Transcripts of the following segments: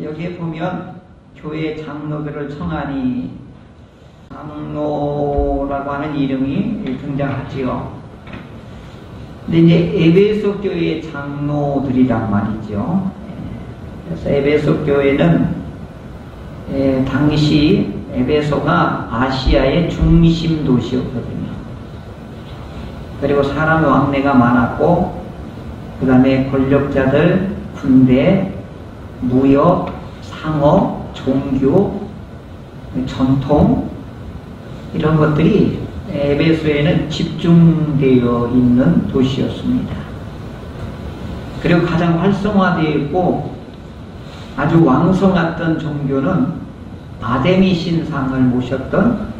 여기에 보면 교회 장로들을 청하니 장로라고 하는 이름이 등장하지요. 근데 이제 에베소 교회의 장로들이란 말이죠. 그래서 에베소 교회는 당시 에베소가 아시아의 중심 도시였거든요. 그리고 사람 왕래가 많았고, 그 다음에 권력자들, 군대, 무역, 상업, 종교, 전통, 이런 것들이 에베소에는 집중되어 있는 도시였습니다. 그리고 가장 활성화되어 있고 아주 왕성했던 종교는 아데미 신상을 모셨던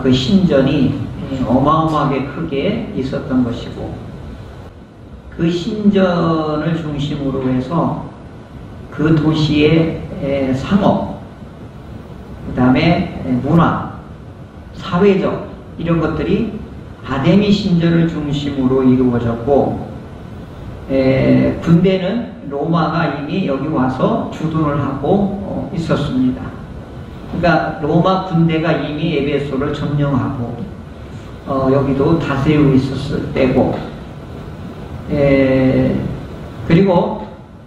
그 신전이 어마어마하게 크게 있었던 것이고, 그 신전을 중심으로 해서 그 도시의 상업, 그 다음에 문화, 사회적 이런 것들이 아데미 신전을 중심으로 이루어졌고, 군대는 로마가 이미 여기 와서 주둔을 하고 있었습니다. 그러니까 로마 군대가 이미 에베소를 점령하고 여기도 다스리고 있었을 때고, 그리고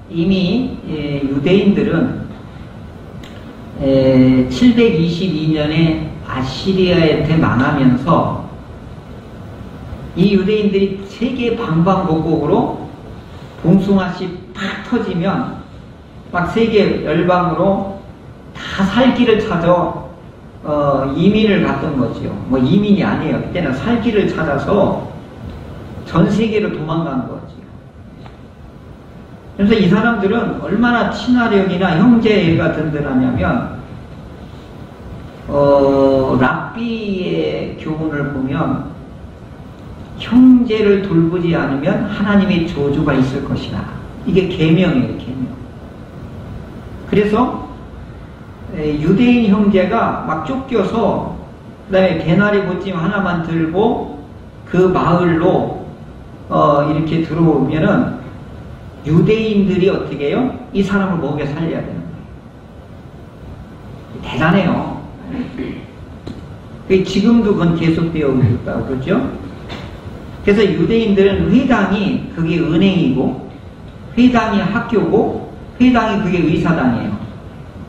이미 유대인들은 722년에 아시리아한테 망하면서 이 유대인들이 세계 방방곡곡으로 봉숭아씨 팍 터지면 막 세계 열방으로 다 살 길을 찾아 이민을 갔던 거지요. 뭐 이민이 아니에요. 그때는 살 길을 찾아서 전 세계로 도망간 거지요. 그래서 이 사람들은 얼마나 친화력이나 형제가 든든하냐면 랍비의 교훈을 보면 형제를 돌보지 않으면 하나님의 저주가 있을 것이다. 이게 계명이에요, 계명. 그래서 유대인 형제가 막 쫓겨서 그 다음에 개나리 보찜 하나만 들고 그 마을로 이렇게 들어오면은 유대인들이 어떻게 해요? 이 사람을 먹여 살려야 되는 거예요. 대단해요. 지금도 그건 계속되어 있다고 그러죠. 그래서 유대인들은 회당이 그게 은행이고, 회당이 학교고, 회당이 그게 의사당이에요.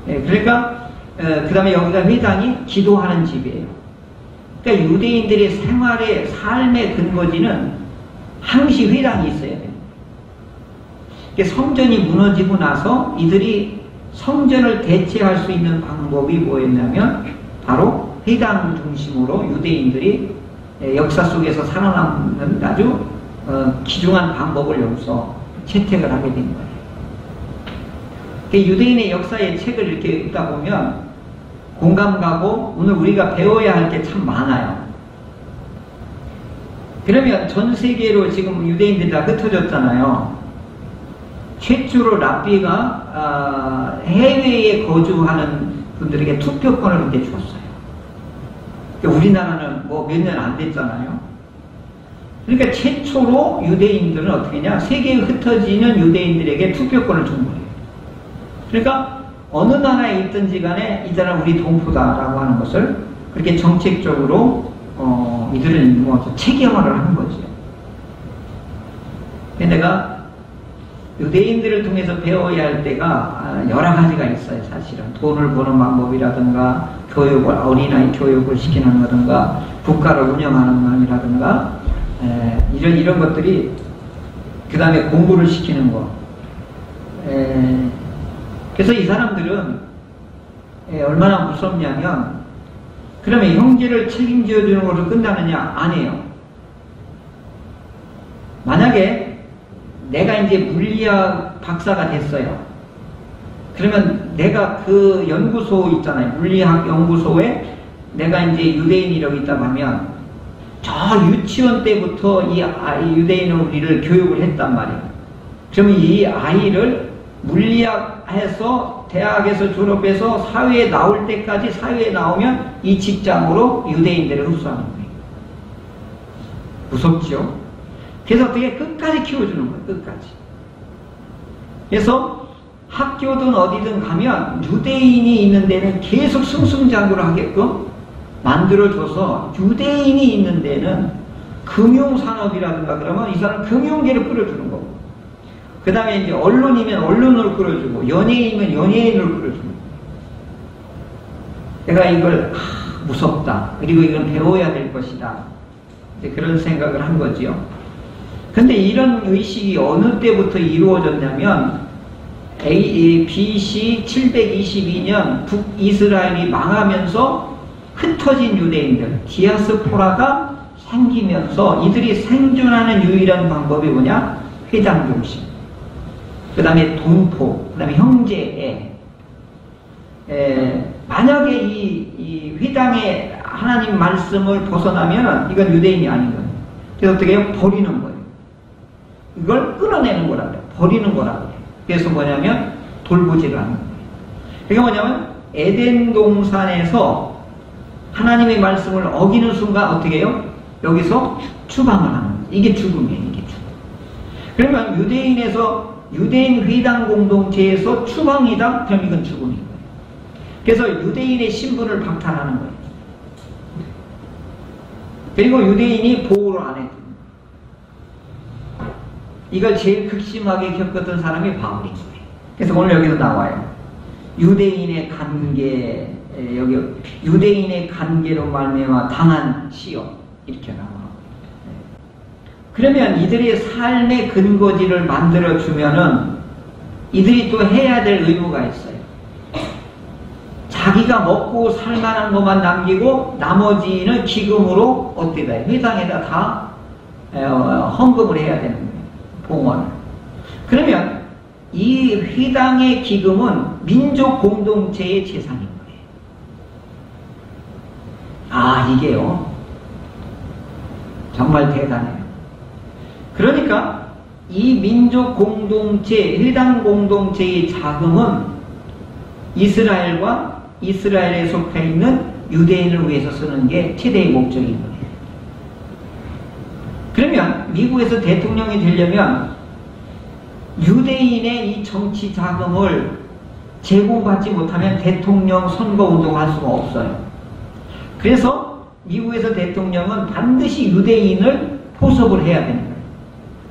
그러니까 그 다음에 여기가 회당이 기도하는 집이에요. 그러니까 유대인들의 생활의 삶의 근거지는 항시 회당이 있어야 돼요. 성전이 무너지고 나서 이들이 성전을 대체할 수 있는 방법이 뭐였냐면 바로 회당 중심으로 유대인들이 역사 속에서 살아남는 아주 귀중한 방법을 여기서 채택을 하게 된 거예요. 유대인의 역사의 책을 이렇게 읽다 보면 공감 가고 오늘 우리가 배워야 할 게 참 많아요. 그러면 전 세계로 지금 유대인들이 다 흩어졌잖아요. 최초로 랍비가 해외에 거주하는 분들에게 투표권을 그때 줬어요. 우리나라는 뭐 몇 년 안 됐잖아요. 그러니까 최초로 유대인들은 어떻게 했냐? 세계에 흩어지는 유대인들에게 투표권을 준 거예요. 그러니까 어느 나라에 있든지 간에 이 사람 우리 동포다라고 하는 것을 그렇게 정책적으로 이들은 뭐 체계화를 한 거죠. 내가 유대인들을 통해서 배워야 할 때가 여러 가지가 있어요. 사실은 돈을 버는 방법이라든가 교육을, 어린아이 교육을 시키는 거든가 국가를 운영하는 방이라든가 이런 것들이, 그 다음에 공부를 시키는 거. 그래서 이 사람들은 얼마나 무섭냐면, 그러면 형제를 책임져 주는 것으로 끝나느냐? 아니에요. 만약에 내가 이제 물리학 박사가 됐어요. 그러면 내가 그 연구소 있잖아요. 물리학 연구소에 내가 이제 유대인이라고 있다고 하면 저 유치원 때부터 이 유대인은 우리를 교육을 했단 말이에요. 그러면 이 아이를 물리학해서 대학에서 졸업해서 사회에 나올 때까지, 사회에 나오면 이 직장으로 유대인들을 흡수하는 거예요. 무섭죠? 그래서 어떻게 끝까지 키워주는 거예요. 끝까지. 그래서 학교든 어디든 가면 유대인이 있는 데는 계속 승승장구를 하게끔 만들어줘서 유대인이 있는 데는 금융산업이라든가 그러면 이 사람 금융계를 끌어주는 거고, 그 다음에 이제 언론이면 언론을 끌어주고, 연예인이면 연예인을 끌어주는 거고. 내가 이걸 무섭다, 그리고 이건 배워야 될 것이다, 이제 그런 생각을 한 거지요. 근데 이런 의식이 어느 때부터 이루어졌냐면 BC 722년 북이스라엘이 망하면서 흩어진 유대인들, 디아스포라가 생기면서 이들이 생존하는 유일한 방법이 뭐냐? 회당 중심, 그 다음에 동포, 그 다음에 형제애. 만약에 이 회당의 하나님 말씀을 벗어나면 이건 유대인이 아닌 거예요. 그래서 어떻게 해요? 버리는 거예요. 이걸 끊어내는 거라 그래요. 버리는 거라 그래요. 그래서 뭐냐면 돌보지를 않는 거예요. 그게 뭐냐면 에덴 동산에서 하나님의 말씀을 어기는 순간 어떻게 해요? 여기서 추방을 하는 거예요. 이게 죽음이에요. 이게 죽음. 그러면 유대인 회당 공동체에서 추방이다? 그럼 이건 죽음인 거예요. 그래서 유대인의 신분을 박탈하는 거예요. 그리고 유대인이 보호를 안 해요. 이걸 제일 극심하게 겪었던 사람이 바울인 거예요. 그래서 오늘 여기서 나와요. 유대인의 관계, 여기 유대인의 관계로 말미암아 당한 시험, 이렇게 나와. 그러면 이들의 삶의 근거지를 만들어 주면은 이들이 또 해야 될 의무가 있어요. 자기가 먹고 살만한 것만 남기고 나머지는 기금으로 어디다 회당에다 다 헌금을 해야 되는 거예요. 봉헌을. 그러면 이 회당의 기금은 민족 공동체의 재산인 거예요. 아, 이게요, 정말 대단해요. 그러니까 이 민족 공동체, 회당 공동체의 자금은 이스라엘과 이스라엘에 속해 있는 유대인을 위해서 쓰는 게 최대의 목적인 거예요. 그러면 미국에서 대통령이 되려면 유대인의 이 정치 자금을 제공받지 못하면 대통령 선거 운동할 수가 없어요. 그래서 미국에서 대통령은 반드시 유대인을 포섭을 해야 되는 거예요.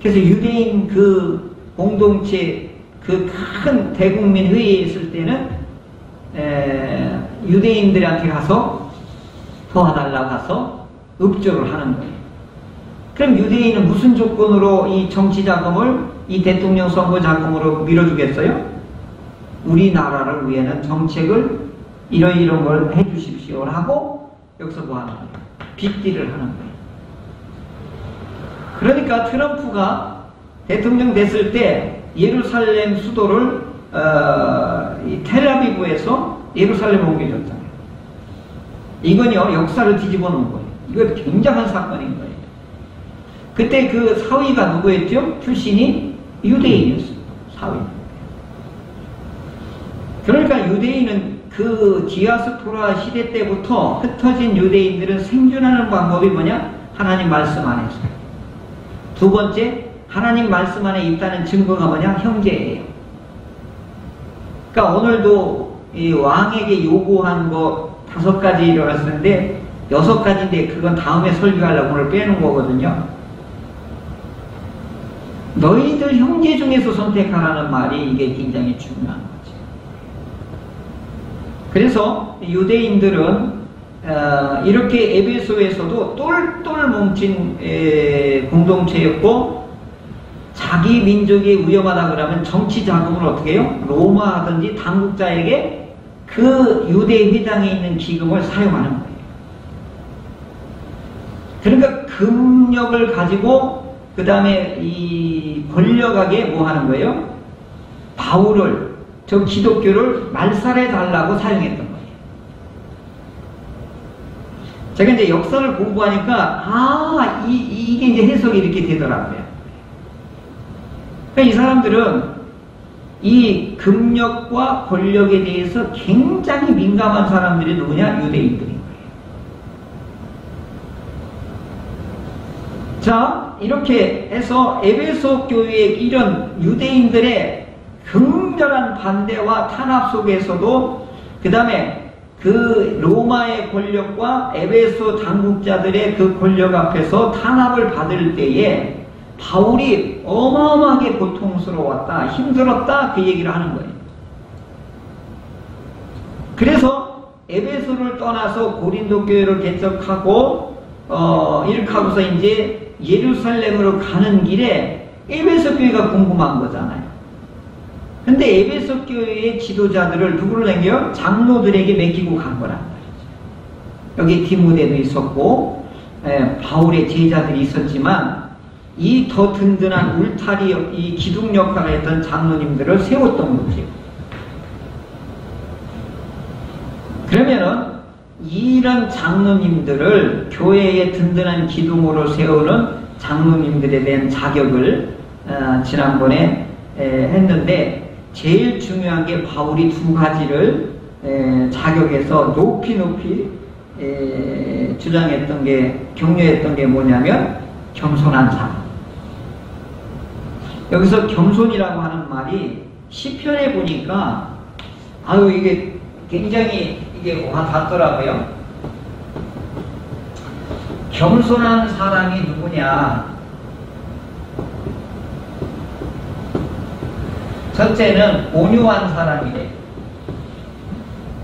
그래서 유대인 그 공동체 그 큰 대국민 회의에 있을 때는 유대인들한테 가서 도와달라고 가서 읍조를 하는 거예요. 그럼 유대인은 무슨 조건으로 이 정치 자금을 이 대통령 선거 자금으로 밀어주겠어요? 우리나라를 위해는 정책을 이런 걸 해주십시오 하고 여기서 뭐 하는 거예요? 빅딜을 하는 거예요. 그러니까 트럼프가 대통령 됐을 때 예루살렘 수도를 이 텔아비브에서 예루살렘 옮겨줬잖아요. 이건요, 역사를 뒤집어 놓은 거예요. 이거 굉장한 사건인 거예요. 그때 그 사위가 누구였죠? 출신이 유대인이었어요. 사위. 그러니까 유대인은 그 디아스포라 시대 때부터 흩어진 유대인들은 생존하는 방법이 뭐냐? 하나님 말씀 안에서. 두 번째, 하나님 말씀 안에 있다는 증거가 뭐냐? 형제예요. 그러니까 오늘도 이 왕에게 요구한 거 5가지 일어났는데 6가지인데 그건 다음에 설교하려고 오늘 빼놓은 거거든요. 너희들 형제 중에서 선택하라는 말이 이게 굉장히 중요한 거죠. 그래서 유대인들은 이렇게 에베소에서도 똘똘 뭉친 공동체였고, 자기 민족이 위험하다 그러면 정치 자금을 어떻게 해요? 로마하든지 당국자에게 그 유대 회당에 있는 기금을 사용하는 거예요. 그러니까 금력을 가지고 그 다음에 이 권력하게 뭐 하는 거예요? 바울을, 저 기독교를 말살해 달라고 사용했던 거예요. 제가 이제 역사를 공부하니까 이게 이제 해석이 이렇게 되더라고요. 그러니까 이 사람들은 이 금력과 권력에 대해서 굉장히 민감한 사람들이 누구냐? 유대인들인 거예요. 자, 이렇게 해서 에베소 교회의 이런 유대인들의 굉장한 반대와 탄압 속에서도 그 다음에 그 로마의 권력과 에베소 당국자들의 그 권력 앞에서 탄압을 받을 때에 바울이 어마어마하게 고통스러웠다, 힘들었다, 그 얘기를 하는 거예요. 그래서 에베소를 떠나서 고린도 교회를 개척하고 이렇게 하고서 이제 예루살렘으로 가는 길에 에베소 교회가 궁금한 거잖아요. 근데 에베소 교회의 지도자들을 누구를 남겨요? 장로들에게 맡기고 간 거란 말이죠. 여기 디모데도 있었고 바울의 제자들이 있었지만 이 더 든든한 울타리, 이 기둥 역할을 했던 장로님들을 세웠던 거죠. 그러면은 이런 장로님들을 교회의 든든한 기둥으로 세우는 장로님들에 대한 자격을 지난번에 했는데 제일 중요한 게 바울이 두 가지를 자격에서 높이 주장했던 게, 격려했던 게 뭐냐면 겸손한 사람. 여기서 겸손이라고 하는 말이 시편에 보니까 아유 이게 굉장히 이게 와닿더라고요. 겸손한 사람이 누구냐? 첫째는 온유한 사람이래.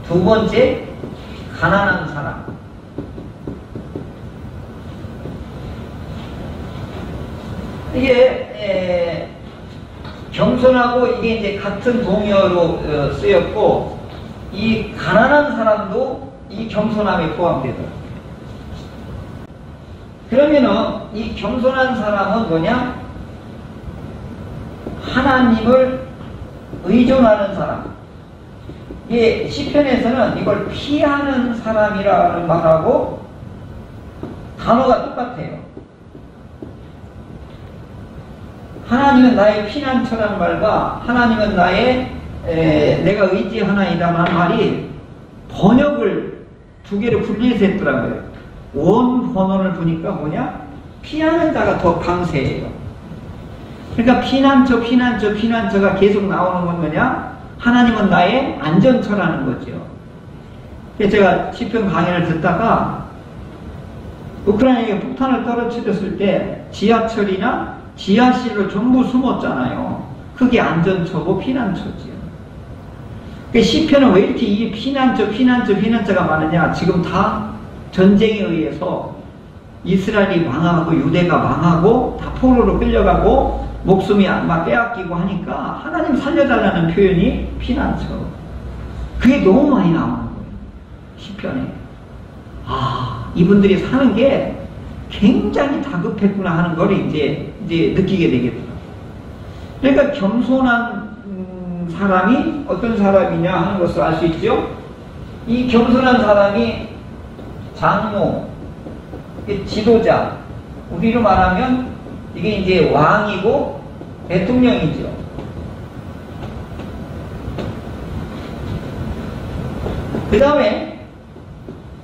두 번째, 가난한 사람. 이게 겸손하고 이게 이제 같은 동의어로 쓰였고, 이 가난한 사람도 이 겸손함에 포함되더라고요. 그러면은 이 겸손한 사람은 뭐냐? 하나님을 의존하는 사람. 이게 시편에서는 이걸 피하는 사람이라는 말하고 단어가 똑같아요. 하나님은 나의 피난처라는 말과 하나님은 나의 내가 의지하나이다라는 말이 번역을 두 개를 분리해서 했더라고요. 원 번호를 보니까 뭐냐? 피하는 자가 더 강세예요. 그러니까 피난처가 계속 나오는 건 뭐냐? 하나님은 나의 안전처라는 거죠. 그래서 제가 시편 강의를 듣다가 우크라이나에 폭탄을 떨어뜨렸을 때 지하철이나 지하실로 전부 숨었잖아요. 그게 안전처고 피난처지요. 시편은 왜 이렇게 이 피난처가 많으냐? 지금 다 전쟁에 의해서 이스라엘이 망하고 유대가 망하고 다 포로로 끌려가고 목숨이 막 빼앗기고 하니까 하나님 살려달라는 표현이 피난처. 그게 너무 많이 나오는 거예요. 시편에. 아, 이분들이 사는 게 굉장히 다급했구나 하는 걸 이제 느끼게 되겠더라고요. 그러니까 겸손한 사람이 어떤 사람이냐 하는 것을 알 수 있죠. 이 겸손한 사람이 장로, 지도자, 우리로 말하면 이게 이제 왕이고 대통령이죠. 그 다음에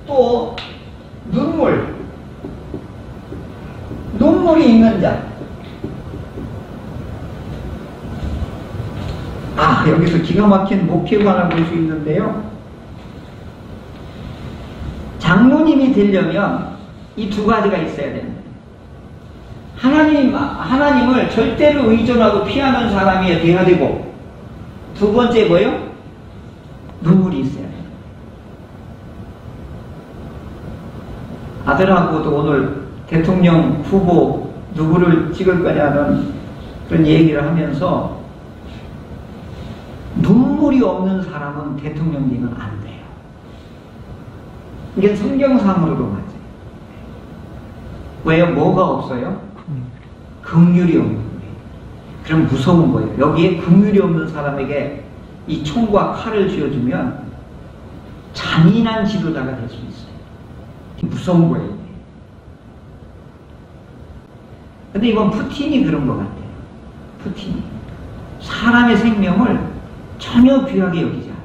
또 눈물이 있는 자. 아, 여기서 기가 막힌 목회관을 볼 수 있는데요. 장로님이 되려면 이 두 가지가 있어야 됩니다. 하나님을 절대로 의존하고 피하는 사람이 돼야 되고, 두 번째 뭐예요? 눈물이 있어야 돼요. 아들하고도 오늘 대통령 후보 누구를 찍을 거냐는 그런 얘기를 하면서 눈물이 없는 사람은 대통령 되면 안 돼요. 이게 성경상으로도 맞아요. 왜요? 뭐가 없어요? 긍휼이 없는 거예요. 그럼 무서운 거예요. 여기에 긍휼이 없는 사람에게 이 총과 칼을 쥐어주면 잔인한 지도자가 될 수 있어요. 무서운 거예요. 근데 이건 푸틴이 그런 것 같아요. 푸틴이. 사람의 생명을 전혀 귀하게 여기지 않아요.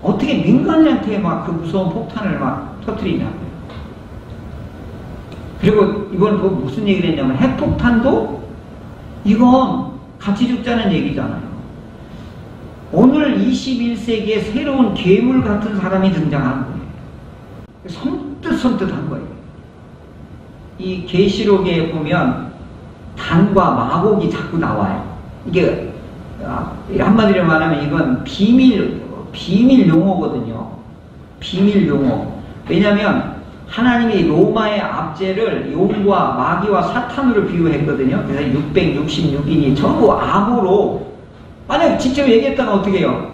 어떻게 민간인한테 막 그 무서운 폭탄을 막 터뜨리냐고요. 그리고 이건 또 무슨 얘기를 했냐면 핵폭탄도 이건 같이 죽자는 얘기잖아요. 오늘 21세기에 새로운 괴물 같은 사람이 등장한 거예요. 선뜻선뜻한 거예요. 이 계시록에 보면 단과 마곡이 자꾸 나와요. 이게 한마디로 말하면 이건 비밀 용어거든요. 비밀 용어. 왜냐하면 하나님이 로마의 압제를 용과 마귀와 사탄으로 비유했거든요. 그래서 666인이 전부 암호로, 만약 직접 얘기했다면 어떻게 해요?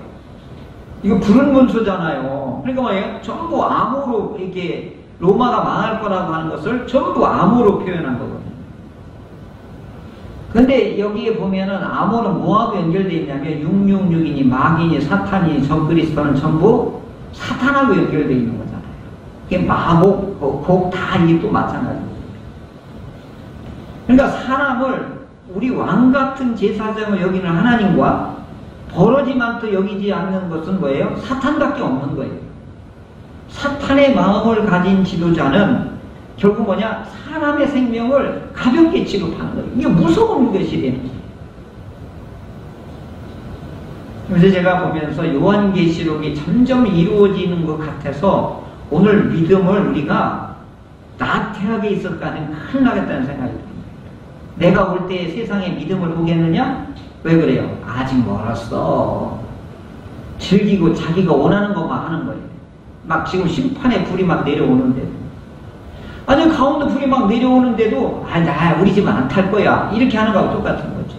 이거 불은 문서잖아요. 그러니까 뭐예요? 전부 암호로 이렇게 로마가 망할 거라고 하는 것을 전부 암호로 표현한 거거든요. 근데 여기에 보면은 암호는 뭐하고 연결되어 있냐면 666이니 마귀니 사탄이니 적그리스도는 전부 사탄하고 연결되어 있는 거잖아요. 이게 마곡, 곡 다 이게 또 마찬가지입니다. 그러니까 사람을 우리 왕 같은 제사장을 여기는 하나님과 버러지만도 여기지 않는 것은 뭐예요? 사탄밖에 없는 거예요. 사탄의 마음을 가진 지도자는 결국 뭐냐? 사람의 생명을 가볍게 취급하는 거예요. 이게 무서운 것이 되는 거예요. 그래서 제가 보면서 요한계시록이 점점 이루어지는 것 같아서 오늘 믿음을 우리가 나태하게 있었다는 큰일 나겠다는 생각이 듭니다. 내가 올 때 세상에 믿음을 보겠느냐? 왜 그래요? 아직 멀었어. 즐기고 자기가 원하는 것만 하는 거예요. 막 지금 심판의 불이 막 내려오는데, 아니 가운데 불이 막 내려오는데도 나 우리 집은 안 탈 거야 이렇게 하는 거하고 똑같은 거죠.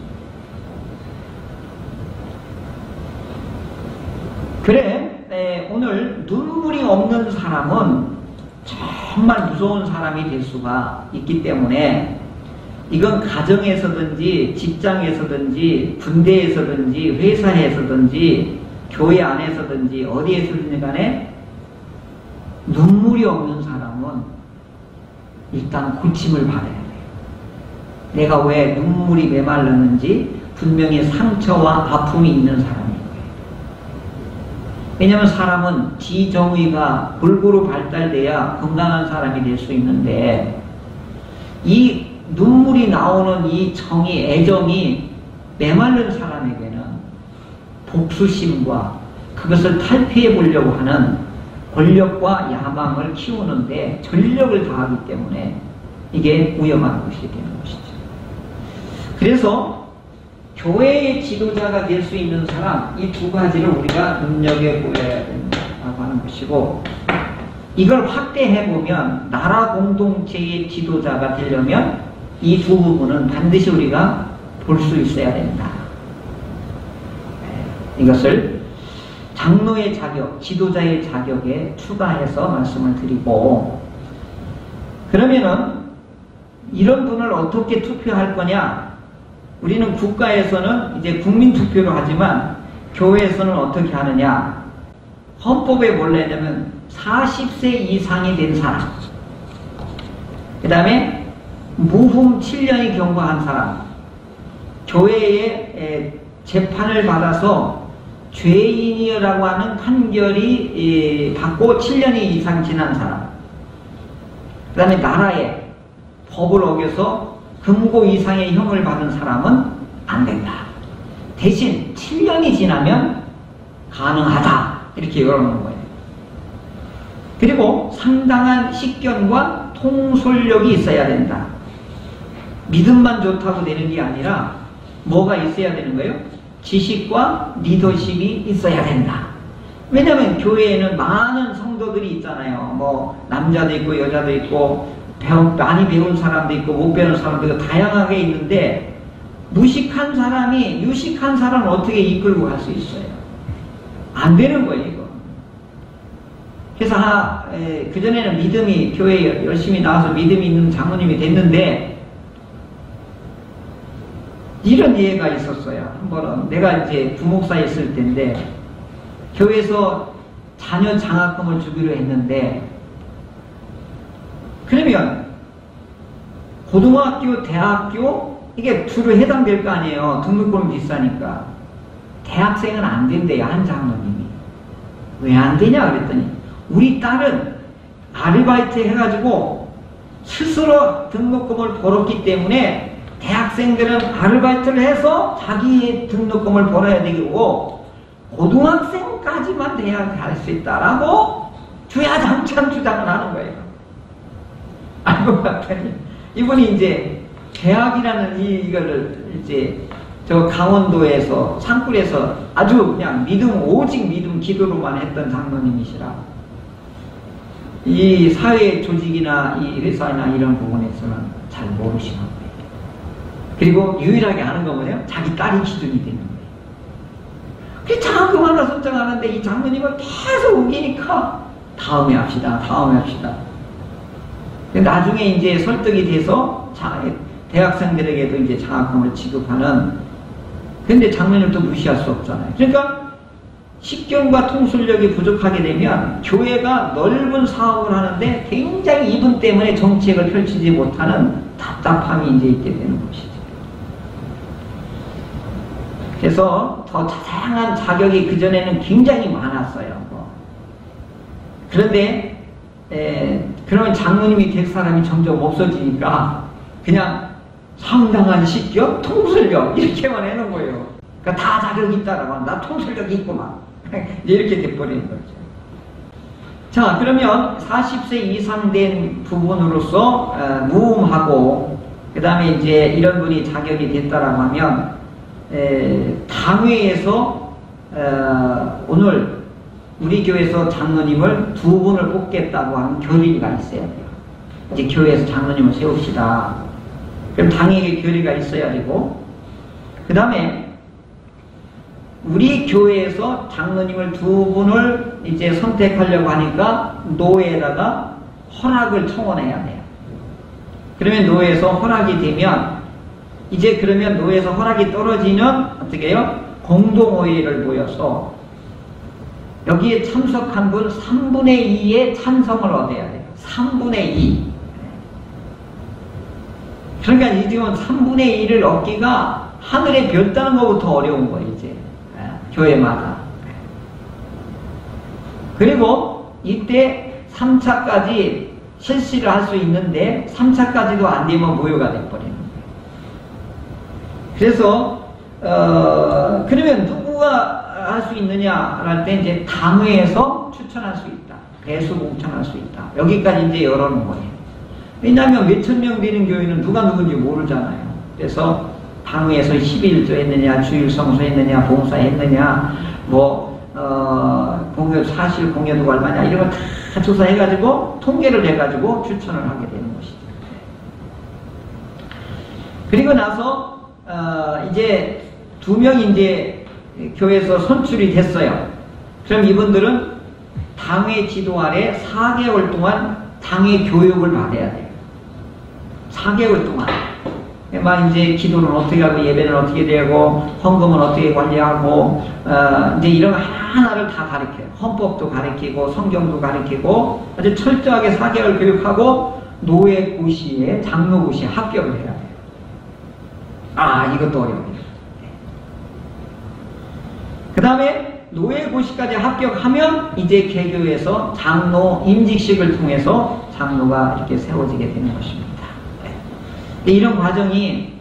그래, 오늘 눈물이 없는 사람은 정말 무서운 사람이 될 수가 있기 때문에 이건 가정에서든지 직장에서든지 군대에서든지 회사에서든지 교회 안에서든지 어디에서든지 간에 눈물이 없는 사람은 일단 고침을 받아야 돼요. 내가 왜 눈물이 메말랐는지 분명히 상처와 아픔이 있는 사람이에요. 왜냐하면 사람은 지정의가 골고루 발달돼야 건강한 사람이 될 수 있는데 이 눈물이 나오는 이 정이, 애정이 메마른 사람에게는 복수심과 그것을 탈피해 보려고 하는 권력과 야망을 키우는데 전력을 다하기 때문에 이게 위험한 것이 되는 것이죠. 그래서 교회의 지도자가 될 수 있는 사람, 이 두 가지를 우리가 눈여겨보아야 된다고 하는 것이고, 이걸 확대해보면 나라 공동체의 지도자가 되려면 이 두 부분은 반드시 우리가 볼 수 있어야 된다. 이것을 장로의 자격, 지도자의 자격에 추가해서 말씀을 드리고, 그러면은 이런 분을 어떻게 투표할 거냐? 우리는 국가에서는 이제 국민투표로 하지만 교회에서는 어떻게 하느냐? 헌법에 뭘로 하냐면 40세 이상이 된 사람, 그 다음에 무흠 7년이 경과한 사람, 교회에 재판을 받아서 죄인이라고 하는 판결이 받고 7년이 이상 지난 사람, 그 다음에 나라에 법을 어겨서 금고 이상의 형을 받은 사람은 안 된다. 대신 7년이 지나면 가능하다. 이렇게 열어놓은 거예요. 그리고 상당한 식견과 통솔력이 있어야 된다. 믿음만 좋다고 되는 게 아니라 뭐가 있어야 되는 거예요? 지식과 리더십이 있어야 된다. 왜냐하면 교회에는 많은 성도들이 있잖아요. 뭐 남자도 있고 여자도 있고 많이 배운 사람도 있고 못 배운 사람도 있고 다양하게 있는데, 무식한 사람이 유식한 사람을 어떻게 이끌고 갈 수 있어요? 안 되는 거예요, 이거. 그래서 그전에는 믿음이, 교회에 열심히 나와서 믿음이 있는 장로님이 됐는데, 이런 예가 있었어요. 한 번은 내가 이제 부목사에 있을 때인데, 교회에서 자녀 장학금을 주기로 했는데, 그러면 고등학교, 대학교 이게 주로 해당될 거 아니에요. 등록금이 비싸니까. 대학생은 안 된대요, 한 장로님이. 왜 안 되냐 그랬더니 우리 딸은 아르바이트 해가지고 스스로 등록금을 벌었기 때문에 대학생들은 아르바이트를 해서 자기 등록금을 벌어야 되고, 고등학생까지만 돼야 할 수 있다라고 주야장창 주장을 하는 거예요. 알고 봤더니 이분이 이제 대학이라는 이거를 이제 저 강원도에서 산골에서 아주 그냥 믿음, 오직 믿음 기도로만 했던 장로님이시라 이 사회 조직이나 이 회사나 이런 부분에서는 잘 모르시는 거예요. 그리고 유일하게 하는 거 뭐냐? 자기 딸이 기준이 되는 거예요. 그래서 자꾸 하나 선정하는데 이 장로님은 계속 우기니까 다음에 합시다. 나중에 이제 설득이 돼서 대학생들에게도 이제 장학금을 지급하는. 근데 장로님도 무시할 수 없잖아요. 그러니까 식견과 통솔력이 부족하게 되면 교회가 넓은 사업을 하는데 굉장히 이분 때문에 정책을 펼치지 못하는 답답함이 이제 있게 되는 것이죠. 그래서 더 다양한 자격이 그전에는 굉장히 많았어요. 그런데 그러면 장로님이 될 사람이 점점 없어지니까 그냥 상당한 식견, 통솔력 이렇게만 해놓은 거예요. 그러니까 다 자격이 있다라고 나 통솔력이 있구만 이렇게 돼버리는 거죠. 자, 그러면 40세 이상 된 부분으로서 무음하고 그 다음에 이제 이런 분이 자격이 됐다라고 하면 당회에서 오늘 우리 교회에서 장로님을 2분을 뽑겠다고 하는 결의가 있어야 돼요. 이제 교회에서 장로님을 세웁시다. 그럼 당회에 결의가 있어야 되고, 그 다음에 우리 교회에서 장로님을 2분을 이제 선택하려고 하니까 노회에다가 허락을 청원해야 돼요. 그러면 노회에서 허락이 되면 이제 그러면 노회에서 허락이 떨어지면 어떻게 해요? 공동의회를 모여서 여기에 참석한 분 3분의 2의 찬성을 얻어야 돼요. 3분의 2. 그러니까 이 지금 3분의 1을 얻기가 하늘의 별 따는 것부터 어려운 거예요, 이제. 교회마다. 그리고 이때 3차까지 실시를 할 수 있는데 3차까지도 안 되면 무효가 돼버리는 거예요. 그래서 그러면 누구가 할 수 있느냐 할 때 이제 당회에서 추천할 수 있다. 배수 공천할 수 있다. 여기까지 이제 열어놓은 거예요. 왜냐하면 몇천 명 되는 교회는 누가 누군지 모르잖아요. 그래서 당회에서 11조 했느냐, 주일성수 했느냐, 봉사 했느냐, 공여, 사실 공여도가 얼마냐, 이런 걸 다 조사해가지고, 통계를 해가지고 추천을 하게 되는 것이죠. 그리고 나서, 이제 2명이 이제 교회에서 선출이 됐어요. 그럼 이분들은 당회 지도 아래 4개월 동안 당회 교육을 받아야 돼요. 4개월 동안. 막 이제 기도는 어떻게 하고 예배는 어떻게 되고 헌금은 어떻게 관리하고 이제 이런 거 하나하나를 다 가르쳐요. 헌법도 가르치고 성경도 가르치고 아주 철저하게 4개월 교육하고 노예 고시에 장로 고시에 합격을 해야 돼요. 아, 이것도 어려워요. 그 다음에 노예 고시까지 합격하면 이제 개교에서 장로 임직식을 통해서 장로가 이렇게 세워지게 되는 것입니다. 이런 과정이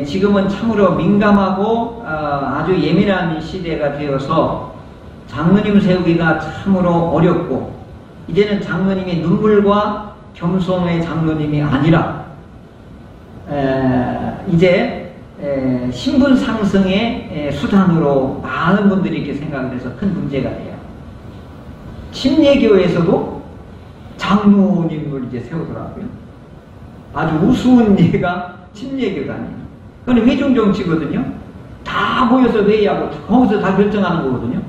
지금은 참으로 민감하고 아주 예민한 시대가 되어서 장로님 세우기가 참으로 어렵고 이제는 장로님이 눈물과 겸손의 장로님이 아니라 이제 신분 상승의 수단으로 많은 분들이 이렇게 생각을 해서 큰 문제가 돼요. 침례교에서도 장로님을 이제 세우더라고요. 아주 우스운 예가 침례교단이에요. 그건 회중정치거든요. 다 모여서 회의하고 거기서 다 결정하는 거거든요.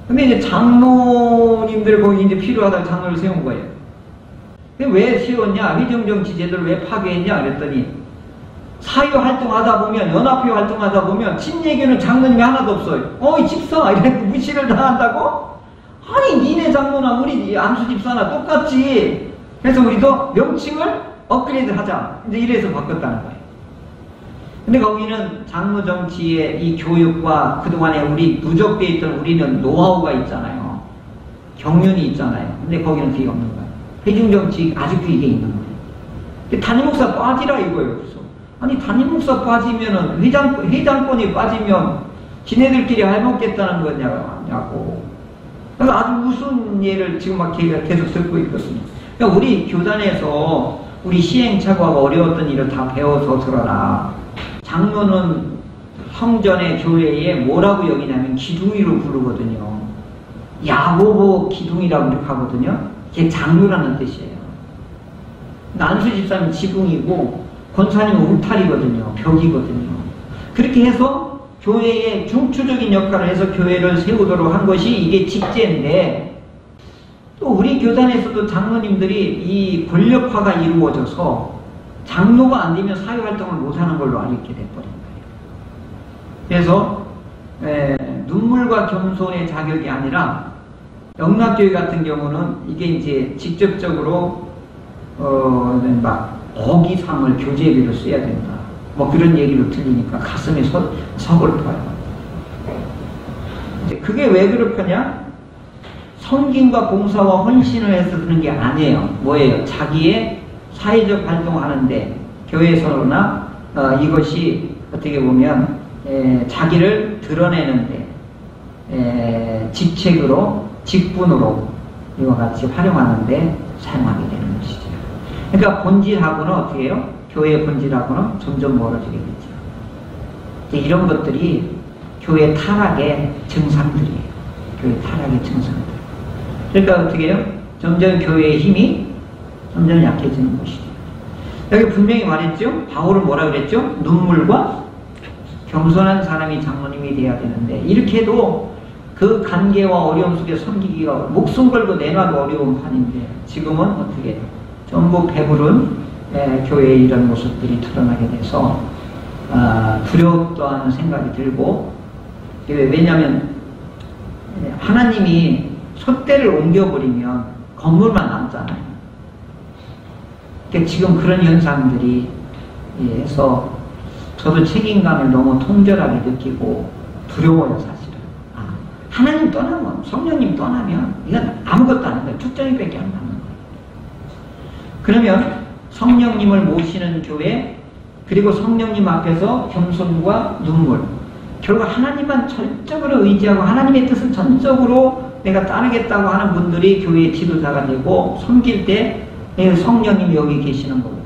근데 이제 장로님들 거기 이제 필요하다고 장로를 세운 거예요. 왜 세웠냐? 회중정치 제도를 왜 파괴했냐? 그랬더니 사회 활동하다 보면, 연합회 활동하다 보면 침례교는 장로님이 하나도 없어요. 어이 집사! 이렇게 무시를 당한다고? 아니 니네 장로나 우리 안수 집사나 똑같지. 그래서 우리도 명칭을 업그레이드 하자. 이제 이래서 바꿨다는 거예요. 근데 거기는 장로 정치의 이 교육과 그동안에 우리 누적되어 있던 우리는 노하우가 있잖아요. 경륜이 있잖아요. 근데 거기는 그게 없는 거예요. 회중 정치 아직도 이게 있는 거예요. 담임 목사 빠지라 이거예요. 그래서 아니 담임 목사 빠지면은 회장권이 빠지면 지네들끼리 해먹겠다는 거냐고. 그러니까 아주 무슨 예를 지금 막 계속 듣고 있거든요. 그러니까 우리 교단에서 우리 시행착오가 어려웠던 일을 다 배워서 들어라. 장로는 성전의 교회에 뭐라고 여기냐면 기둥이로 부르거든요. 야고보 기둥이라고 이렇게 하거든요. 그게 장로라는 뜻이에요. 안수 집사님 지붕이고 권사님은 울타리거든요. 벽이거든요. 그렇게 해서 교회의 중추적인 역할을 해서 교회를 세우도록 한 것이 이게 직제인데, 또 우리 교단에서도 장로님들이 이 권력화가 이루어져서 장로가 안 되면 사회활동을 못하는 걸로 알게 돼버린 거예요. 그래서 눈물과 겸손의 자격이 아니라 영락교회 같은 경우는 이게 이제 직접적으로 막 어기상을 교제비로 써야 된다. 뭐 그런 얘기로 들리니까 가슴이 서글퍼요. 그게 왜 그렇거냐? 성김과 봉사와 헌신을 해서 그런 게 아니에요. 뭐예요? 자기의 사회적 활동하는데 교회에서나 이것이 어떻게 보면 자기를 드러내는데 직책으로 직분으로 이와 같이 활용하는데 사용하게 되는 것이죠. 그러니까 본질하고는 어떻게 해요? 교회의 본질하고는 점점 멀어지게 되죠. 이런 것들이 교회 타락의 증상들이에요. 교회 타락의 증상들. 그러니까 어떻게 해요? 점점 교회의 힘이 점점 약해지는 것이죠. 여기 분명히 말했죠? 바울은 뭐라 그랬죠? 눈물과 겸손한 사람이 장로님이 돼야 되는데, 이렇게 해도 그 관계와 어려움 속에 섬기기가 목숨 걸고 내놔도 어려운 판인데, 지금은 어떻게 해요? 전부 배부른 교회의 이런 모습들이 드러나게 돼서 두렵다는 생각이 들고, 왜냐하면 하나님이 솥대를 옮겨버리면 건물만 남잖아요. 그러니까 지금 그런 현상들이 해서 저도 책임감을 너무 통절하게 느끼고 두려워요, 사실은. 하나님 떠나면, 성령님 떠나면 이건 아무것도 아닌 거예요. 축전이밖에 안 남는 거예요. 그러면 성령님을 모시는 교회, 그리고 성령님 앞에서 겸손과 눈물, 결국 하나님만 전적으로 의지하고 하나님의 뜻을 전적으로 내가 따르겠다고 하는 분들이 교회의 지도자가 되고, 섬길 때 성령님이 여기 계시는 거거든요.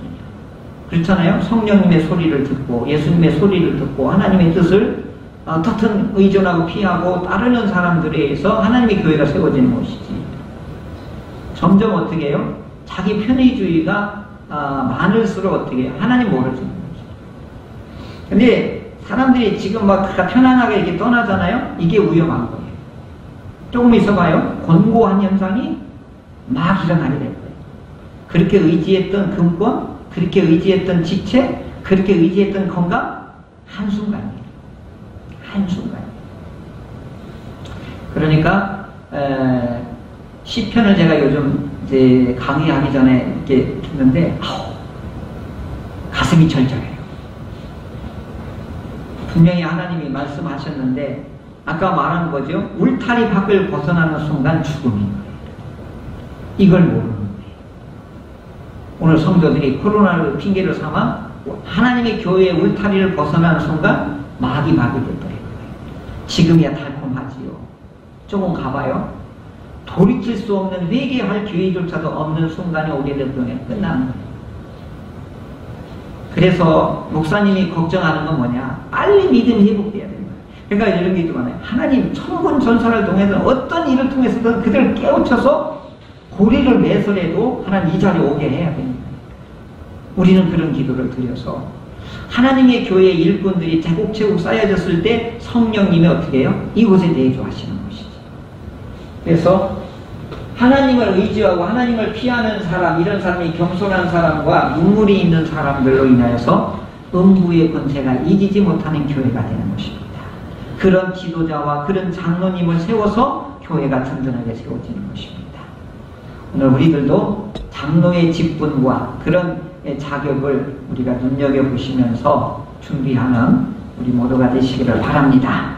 그렇잖아요. 성령님의 소리를 듣고 예수님의 소리를 듣고 하나님의 뜻을 어떻든 의존하고 피하고 따르는 사람들에 의해서 하나님의 교회가 세워지는 것이지, 점점 어떻게 해요? 자기 편의주의가 많을수록 어떻게 해요? 하나님 모르지는 거죠. 근데 사람들이 지금 막 편안하게 이렇게 떠나잖아요. 이게 위험한 거예요. 조금 있어봐요. 곤고한 현상이 막 일어나게 될 거예요. 그렇게 의지했던 금권, 그렇게 의지했던 직책, 그렇게 의지했던 건강, 한순간이에요. 한순간. 그러니까 시편을 제가 요즘 이제 강의하기 전에 이렇게 했는데 가슴이 절절해요. 분명히 하나님이 말씀하셨는데 아까 말한 거죠. 울타리 밖을 벗어나는 순간 죽음인 거예요. 이걸 모르는 거예요. 오늘 성도들이 코로나를 핑계로 삼아 하나님의 교회의 울타리를 벗어나는 순간 막이 되버린 거예요. 지금이야 달콤하지요. 조금 가봐요. 돌이킬 수 없는 회개할 기회조차도 없는 순간이 오게 되면 끝나는 거예요. 그래서 목사님이 걱정하는 건 뭐냐? 빨리 믿음이 회복돼야 된다. 그러니까 이런 게 많아요. 하나님 천군 전사를 통해서 어떤 일을 통해서든 그들을 깨우쳐서 고리를 매설해도 하나님 이 자리에 오게 해야 됩니다. 우리는 그런 기도를 드려서 하나님의 교회의 일꾼들이 제국제국 쌓여졌을 때 성령님이 어떻게 해요? 이곳에 내주하시는 것이죠. 그래서 하나님을 의지하고 하나님을 피하는 사람, 이런 사람이 겸손한 사람과 눈물이 있는 사람들로 인하여서 음부의 권세가 이기지 못하는 교회가 되는 것입니다. 그런 지도자와 그런 장로님을 세워서 교회가 든든하게 세워지는 것입니다. 오늘 우리들도 장로의 직분과 그런 자격을 우리가 눈여겨보시면서 준비하는 우리 모두가 되시기를 바랍니다.